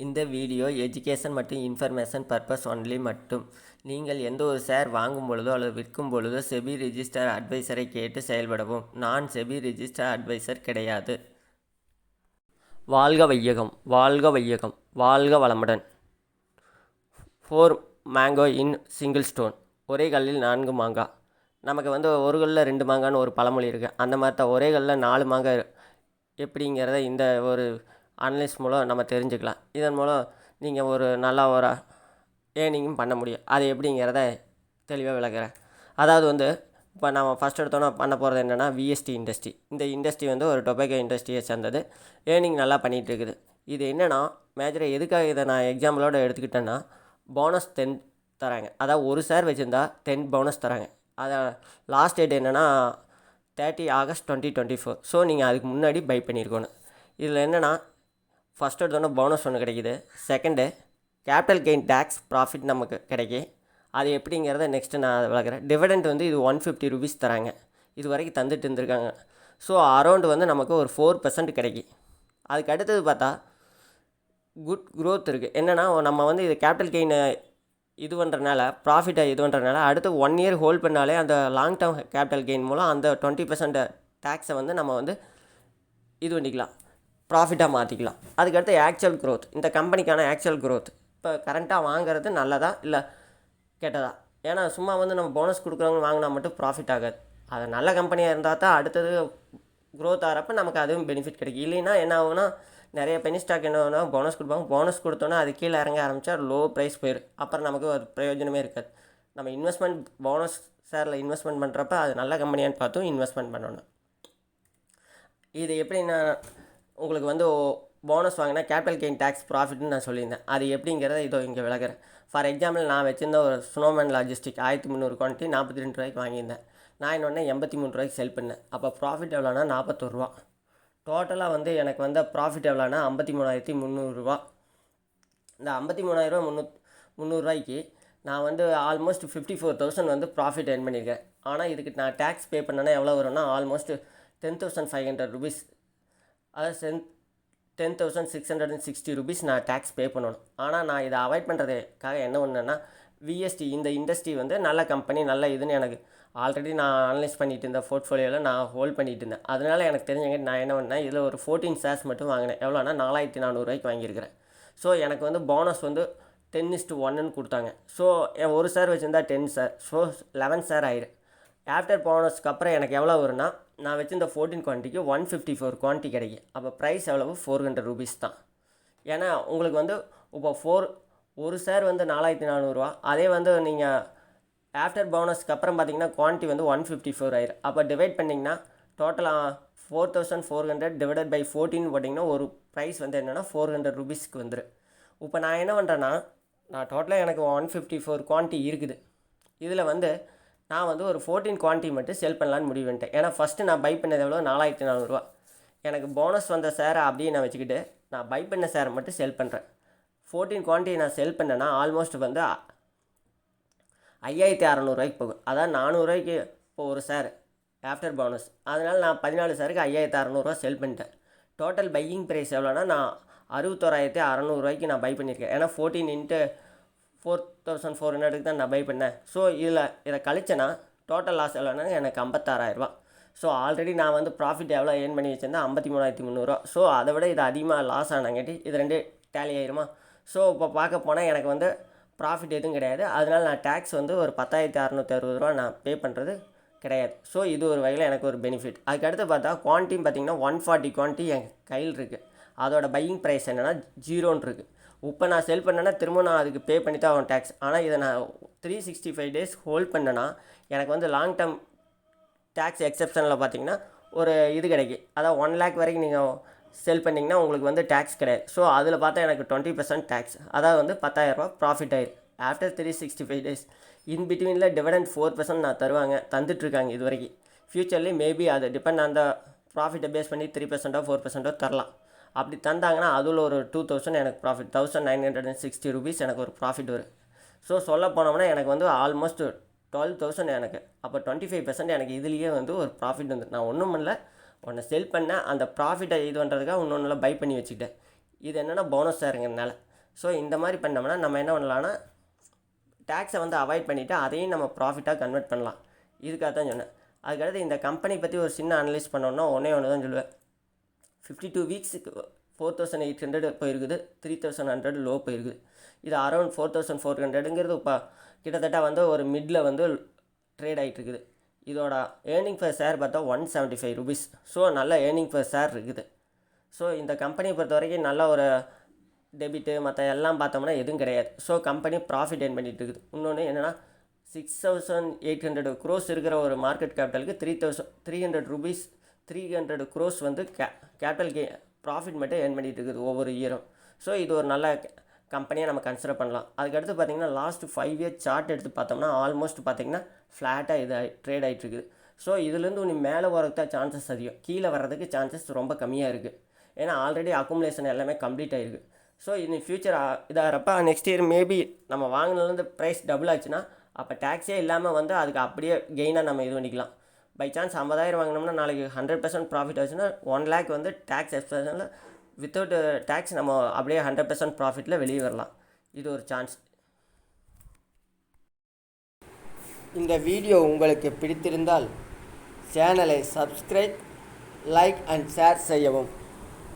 இந்த video education மற்றும் information purpose only மட்டும். நீங்கள் எந்த ஒரு ஷேர் வாங்கும் பொழுதோ அல்லது விற்கும் பொழுதோ செபி ரிஜிஸ்டர் அட்வைசரை கேட்டு செயல்படவும். நான் செபி ரிஜிஸ்டர் அட்வைசர் கிடையாது. வாழ்க வையகம், வாழ்க வையகம், வாழ்க வளமுடன். 4 மேங்கோ இன் சிங்கிள் ஸ்டோன். ஒரே கல்லில் 4 மாங்காய். நமக்கு ஒரு கல்லில் 2 மாங்கான்னு ஒரு பழமொழி இருக்குது. அந்த மாதிரி தான் ஒரே கல்லில் 4 மாங்காய் எப்படிங்கிறத இந்த ஒரு அனலிஸ் மூலம் நம்ம தெரிஞ்சுக்கலாம். இதன் மூலம் நீங்கள் ஒரு நல்ல ஏர்னிங்கும் பண்ண முடியும். அது எப்படிங்கிறத தெளிவாக விளக்குறேன். அதாவது இப்போ நம்ம ஃபஸ்ட் எடுத்தோன்னா பண்ண போகிறது என்னென்னா விஎஸ்டி இண்டஸ்ட்ரி. இந்த இண்டஸ்ட்ரி ஒரு டொபேக்கோ இண்டஸ்ட்ரியை சேர்ந்தது. ஏர்னிங் நல்லா பண்ணிகிட்டு இருக்குது. இது என்னென்னா மேஜராக எதுக்காக இதை நான் எக்ஸாம்பிளோட எடுத்துக்கிட்டேன்னா, போனஸ் 10 தராங்க. அதாவது ஒரு ஷேர் வச்சுருந்தா 10 போனஸ் தராங்க. அதை லாஸ்ட் டேட் என்னென்னா 30 ஆகஸ்ட் 2024. ஸோ நீங்கள் அதுக்கு முன்னாடி பை பண்ணியிருக்கணும். இதில் என்னென்னா ஃபஸ்ட் எடுத்தோன்னே போனஸ் ஒன்று கிடைக்கிது. Second capital gain tax profit நமக்கு கிடைக்கும். அது எப்படிங்கிறத நெக்ஸ்ட்டு நான் விளக்குறேன். டிவிடெண்ட் இது 150 ரூபீஸ் தராங்க. இது வரைக்கும் தந்துட்டு இருந்திருக்காங்க. ஸோ அரௌண்டு நமக்கு ஒரு 4% கிடைக்கும். அதுக்கு அடுத்தது பார்த்தா குட் க்ரோத் இருக்குது. என்னென்னா நம்ம இது கேபிட்டல் கெயினை இது பண்ணுறனால, ப்ராஃபிட்டை இது பண்ணுறனால அடுத்து 1 இயர் ஹோல்ட் பண்ணாலே அந்த லாங் டேர்ம் கேபிட்டல் கெயின் மூலம் அந்த 20% டேக்ஸை நம்ம இது பண்ணிக்கலாம், ப்ராஃபிட்டாக மாற்றிக்கலாம். அதுக்கடுத்து ஆக்சுவல் க்ரோத். இந்த கம்பெனிக்கான ஆக்சுவல் க்ரோத் இப்போ கரண்ட்டாக வாங்குறது நல்லதா இல்லை கெட்டதா? ஏன்னா சும்மா நம்ம போனஸ் கொடுக்குறவங்க வாங்கினா மட்டும் ப்ராஃபிட் ஆகாது. அது நல்ல கம்பெனியாக இருந்தால் தான் அடுத்தது க்ரோத் ஆகிறப்ப நமக்கு அதுவும் பெனிஃபிட் கிடைக்கும். இல்லைன்னா என்ன ஆகுனா, நிறைய பெனி ஸ்டாக் என்ன ஆகுனா போனஸ் கொடுப்பாங்க. போனஸ் கொடுத்தோன்னா அது கீழே இறங்க ஆரம்பித்தா லோ ப்ரைஸ் போயிடும். அப்புறம் நமக்கு ஒரு பிரயோஜனமே இருக்காது. நம்ம இன்வெஸ்ட்மெண்ட் போனஸ் ஷேரில் இன்வெஸ்ட்மெண்ட் பண்ணுறப்ப அது நல்ல கம்பெனியான்னு பார்த்தும் இன்வெஸ்ட்மெண்ட் பண்ணணும். இது எப்படின்னா உங்களுக்கு போனஸ் வாங்கினா கேபிட்டல் கெயின் டேக்ஸ் ப்ராஃபிட்னு நான் சொல்லியிருந்தேன். அது எப்படிங்கிறத இதோ இங்கே விளக்குறேன். ஃபார் எக்ஸாம்பிள் நான் வச்சுருந்த ஒரு ஸ்னோமேன் லாஜிஸ்டிக் 1300 குவான்டிட்டி 42 ரூபாய்க்கு வாங்கியிருந்தேன். நான் இன்னொன்று 83 ரூபாய்க்கு செல் பண்ணேன். அப்போ ப்ராஃபிட் எவ்வளோனா 41 ரூபா. டோட்டலாக எனக்கு ப்ராஃபிட் எவ்வளோனா 53,300 ரூபா. இந்த 53,300 ரூபாய்க்கு நான் ஆல்மோஸ்ட் 54,000 ப்ராஃபிட் ஏர்ன் பண்ணியிருக்கேன். ஆனால் இதுக்கு நான் டேக்ஸ் பே பண்ணேன்னா எவ்வளோ வரும்னா ஆல்மோஸ்ட் 10,500 ரூபீஸ். அதாவது 10,660 ரூபீஸ் நான் டேக்ஸ் பே பண்ணணும். ஆனால் நான் இதை அவாய்ட் பண்ணுறதுக்காக என்ன ஒன்றுன்னா, விஎஸ்டி இந்த இண்டஸ்ட்ரி நல்ல கம்பெனி, நல்ல இதுன்னு எனக்கு ஆல்ரெடி நான் அனலைஸ் பண்ணிட்டு இருந்த போர்ட்ஃபோலியோவில் நான் ஹோல்ட் பண்ணிகிட்டு இருந்தேன். அதனால் எனக்கு தெரிஞ்சங்க நான் என்ன பண்ணேன், இதில் ஒரு 14 ஷேர்ஸ் மட்டும் வாங்கினேன். எவ்வளோனா 4,400 ரூபாய்க்கு வாங்கியிருக்கிறேன். ஸோ எனக்கு போனஸ் 10:1ன்னு கொடுத்தாங்க. ஸோ ஒரு ஷேர் வச்சுருந்தா 10 ஷேர், ஸோ 11 ஷேர் ஆயிடும். ஆஃப்டர் போனஸ்க்கு அப்புறம் எனக்கு எவ்வளோ வரும்னா, நான் வச்சுருந்த 14 குவான்டிட்டிக்கு 154 குவான்டிட்டி கிடைக்கும். அப்போ ப்ரைஸ் எவ்வளவு 400 ரூபீஸ் தான். ஏன்னா உங்களுக்கு இப்போ ஒரு ஷேர் 4,400 ரூபா. அதே நீங்கள் ஆஃப்டர் போனஸ்க்கு அப்புறம் பார்த்தீங்கன்னா குவான்டிட்டி 154 ஆயிரும். அப்போ டிவைட் பண்ணிங்கன்னா டோட்டலாக 4,400 டிவைடட் பை 14 போட்டிங்கன்னா ஒரு ப்ரைஸ் என்னென்னா 400 ரூபீஸ்க்கு வந்துடும். இப்போ நான் என்ன பண்ணுறேன்னா, நான் டோட்டலாக எனக்கு 154 குவான்டிட்டி இருக்குது. இதில் நான் ஒரு 14 குவான்டிட்டி மட்டும் செல் பண்ணலான்னு முடிவு பண்ணிட்டேன். ஏன்னா ஃபஸ்ட்டு நான் பை பண்ணது எவ்வளோ 4,400 ரூபா. எனக்கு போனஸ் வந்த ஷேரை அப்படியே நான் வச்சுக்கிட்டு நான் பை பண்ண ஷேரை மட்டும் செல் பண்ணுறேன். 14 குவான்டிட்டி நான் செல் பண்ணேன்னா ஆல்மோஸ்ட் 5,600 ரூபாய்க்கு போகும். அதான் 400 ரூபாய்க்கு இப்போ ஒரு ஷேர் ஆஃப்டர் போனஸ். அதனால் நான் 14 ஷேருக்கு 5,600 ரூபா செல் பண்ணிட்டேன். டோட்டல் பையிங் ப்ரைஸ் எவ்வளோனா, நான் 61,600 ரூபாய்க்கு நான் பை பண்ணியிருக்கேன். ஏன்னா 14 இன்ட்டு 4,400க்கு தான் நான் பை பண்ணேன். ஸோ இதை கழிச்சேன்னா டோட்டல் லாஸ் எவ்வளோனா எனக்கு 56,000 ரூபா. ஸோ ஆல்ரெடி நான் ப்ராஃபிட் எவ்வளோ ஏர்ன் பண்ணி வச்சுருந்தேன் 53,300 ரூபா. ஸோ அதை விட இது அதிகமாக லாஸ் ஆனாங்காட்டி இது ரெண்டு டேலி ஆயிருமா. ஸோ இப்போ பார்க்க போனால் எனக்கு ப்ராஃபிட் எதுவும் கிடையாது. அதனால் நான் டேக்ஸ் ஒரு 10,660 ரூபா நான் பே பண்ணுறது கிடையாது. ஸோ இது ஒரு வகையில் எனக்கு ஒரு பெனிஃபிட். அதுக்கடுத்து பார்த்தா குவான்டிட்டியும் பார்த்திங்கன்னா 140 குவான்டிட்டி என் கையில் இருக்குது. அதோட பையிங் ப்ரைஸ் என்னென்னா 0ன்னு இருக்குது. இப்போ நான் செல் பண்ணேன்னா திரும்ப நான் அதுக்கு பே பண்ணி தான் ஆகும் டேக்ஸ். ஆனால் இதை நான் 365 டேஸ் ஹோல்ட் பண்ணேன்னா எனக்கு லாங் டேர்ம் டேக்ஸ் எக்ஸப்ஷனில் பார்த்தீங்கன்னா ஒரு இது கிடைக்கும். அதாவது 1 லேக் வரைக்கும் நீங்கள் செல் பண்ணிங்கன்னா உங்களுக்கு டேக்ஸ் கிடையாது. ஸோ அதில் பார்த்தா எனக்கு 20% டேக்ஸ், அதாவது 10,000 ரூபா ப்ராஃபிட் ஆயிரு ஆஃப்டர் 365 டேஸ். இன் பிட்வீனில் டிவிடெண்ட் 4% நான் தந்துட்டுருக்காங்க இது வரைக்கும். ஃப்யூச்சர்லேயும் மேபி அது டிபெண்ட் அந்த ப்ராஃபிட்டை பேஸ் பண்ணி 3% 4% தரலாம். அப்படி தந்தாங்கன்னா அதில் ஒரு 2,000 எனக்கு ப்ராஃபிட், 1,960 ரூபீஸ் எனக்கு ஒரு ப்ராஃபிட் வரும். ஸோ சொல்ல போனோம்னா எனக்கு ஆல்மோஸ்ட் 12,000 எனக்கு. அப்போ 25% எனக்கு இதுலேயே ஒரு ப்ராஃபிட் நான் ஒன்றும் பண்ணல, ஒன்று செல் பண்ணேன், அந்த ப்ராஃபிட்டை இது பண்ணுறதுக்காக இன்னொன்றில் பை பண்ணி வச்சுக்கிட்டேன். இது என்னென்னா போனஸ் ஷேருங்கிறதுனால. ஸோ இந்த மாதிரி பண்ணோம்னா நம்ம என்ன பண்ணலான்னா டேக்ஸை வந்து அவாய்ட் பண்ணிவிட்டு அதையும் நம்ம ப்ராஃபிட்டாக கன்வெர்ட் பண்ணலாம். இதுக்காக தான் சொன்னேன். அதுக்கடுத்து இந்த கம்பெனி பற்றி ஒரு சின்ன அனலைஸ் பண்ணோன்னா ஒன்றே தான் சொல்லுவேன். 52 வீக்ஸுக்கு 4800 போயிருக்குது, 3100 லோ போயிருக்குது. இது அரௌண்ட் 4400ங்கிறது இப்போ கிட்டத்தட்ட வந்து ஒரு மிடில் வந்து ட்ரேட் ஆகிட்டுருக்குது. இதோட ஏர்னிங் பர் ஷேர் பார்த்தா 175 ருபீஸ். ஸோ நல்ல ஏர்னிங் பர் ஷேர் இருக்குது. ஸோ இந்த கம்பெனியை பொறுத்த வரைக்கும் நல்ல ஒரு டெபிட்டு மற்ற எல்லாம் பார்த்தோம்னா எதுவும் கிடையாது. ஸோ கம்பெனி ப்ராஃபிட் ஏர்ன் பண்ணிகிட்டு இருக்குது. இன்னொன்று என்னென்னா 6800 crores இருக்கிற ஒரு மார்க்கெட் கேபிட்டலுக்கு 300 ருபீஸ் 300 crores வந்து கேபிட்டல் ப்ராஃபிட் மட்டும் ஏர்ன் பண்ணிகிட்டு இருக்குது ஒவ்வொரு இயரும். ஸோ இது ஒரு நல்ல கம்பெனியாக நம்ம கன்சிடர் பண்ணலாம். அதுக்கடுத்து பார்த்திங்கன்னா லாஸ்ட் 5 இயர் சார்ட் எடுத்து பார்த்தோம்னா ஆல்மோஸ்ட் பார்த்திங்கன்னா ஃப்ளாட்டாக இது ட்ரேட் ஆகிட்டுருக்குது. ஸோ இதுலேருந்து இன்னும் மேலே வரதுக்கு தான் சான்சஸ் அதிகம், கீழே வர்றதுக்கு சான்சஸ் ரொம்ப கம்மியாக இருக்குது. ஏன்னா ஆல்ரெடி அக்குமுலேஷன் எல்லாமே கம்ப்ளீட் ஆகிருக்கு. ஸோ இனி ஃப்யூச்சர் இதாகிறப்ப நெக்ஸ்ட் இயர் மேபி நம்ம வாங்கினதுலேருந்து ப்ரைஸ் டபுள் ஆச்சுன்னா அப்போ டேக்ஸே இல்லாமல் வந்து அதுக்கு அப்படியே கெயினாக நம்ம இது பண்ணிக்கலாம். பை சான்ஸ் 50,000 வாங்கினோம்னா நாளைக்கு 100% ப்ராஃபிட் ஆச்சுன்னா 1 lakh வந்து டேக்ஸ் எக்ஸ்பென்ஷனில் வித்தவுட் டேக்ஸ் நம்ம அப்படியே 100% ப்ராஃபிட்டில் வெளியே வரலாம். இது ஒரு சான்ஸ். இந்த வீடியோ உங்களுக்கு பிடித்திருந்தால் சேனலை சப்ஸ்கிரைப், லைக் அண்ட் ஷேர் செய்யவும்.